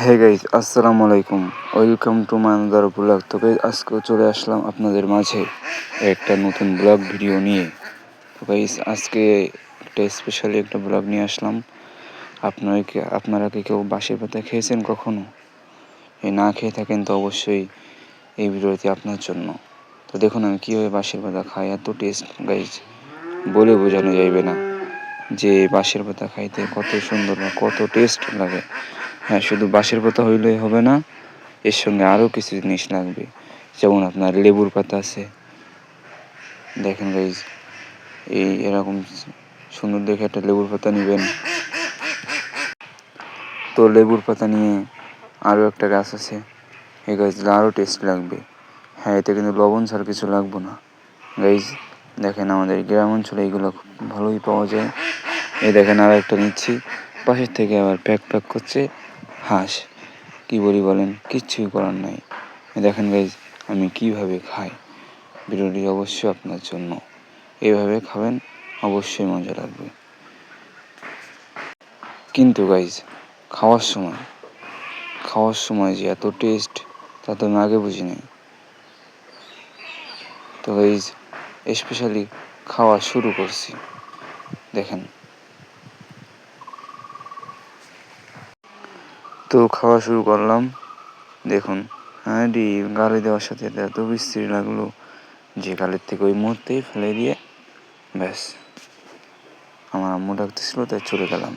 Hey guys, আসসালামু আলাইকুম। Welcome to my another blog. তো গাইজ, আজকেও চলে আসলাম আপনাদের মাঝে একটা নতুন ব্লগ ভিডিও নিয়ে। তো গাইজ, আজকে একটা স্পেশালি একটা ব্লগ নিয়ে আসলাম। আপনারা কি কেউ বাঁশের পাতা খেয়েছেন কখনো? না খেয়ে থাকেন তো অবশ্যই এই ভিডিওটি আপনার জন্য। তো দেখুন আমি কীভাবে বাঁশের পাতা খাই। এত টেস্ট গাইজ, বলে বোঝানো যাইবে না যে বাঁশের পাতা খাইতে কত সুন্দর বা কত টেস্ট লাগে। হ্যাঁ, শুধু বাঁশের পাতা হইলেই হবে না, এর সঙ্গে আরও কিছু জিনিস লাগবে। যেমন আপনার লেবুর পাতা আছে, দেখেন গাইজ, এরকম সুন্দর দেখে একটা লেবুর পাতা নেবেন। তো লেবুর পাতা নিয়ে আরও একটা গাছ আছে, এই গাছ দিলে আরও টেস্ট লাগবে। হ্যাঁ, এতে কিন্তু লবণ ছাড়া কিছু লাগবে না গাইজ। দেখেন আমাদের গ্রাম অঞ্চলে এইগুলো খুব ভালোই পাওয়া যায়। এই দেখেন আর একটা নিচ্ছি, পাশের থেকে আবার প্যাক করছে হাঁস। কী বলি বলেন, কিচ্ছুই করার নাই। দেখেন গাইজ আমি কীভাবে খাই, ভিডিওটি অবশ্যই আপনার জন্য। এইভাবে খাবেন, অবশ্যই মজা লাগবে। কিন্তু গাইজ, খাওয়ার সময় যে এত টেস্ট, তা তো আমি আগে বুঝি নাই। তো গাইজ, স্পেশালি খাওয়া শুরু করছি, দেখেন। তো খাওয়া শুরু করলাম, দেখুন। হ্যাঁ, গালে দেওয়ার সাথে এত বিশ্রী লাগলো যে গালের থেকে ওই মুহূর্তেই ফেলে দিয়ে ব্যাস, আমার আম্মু ডাকতেছিল তাই চলে গেলাম।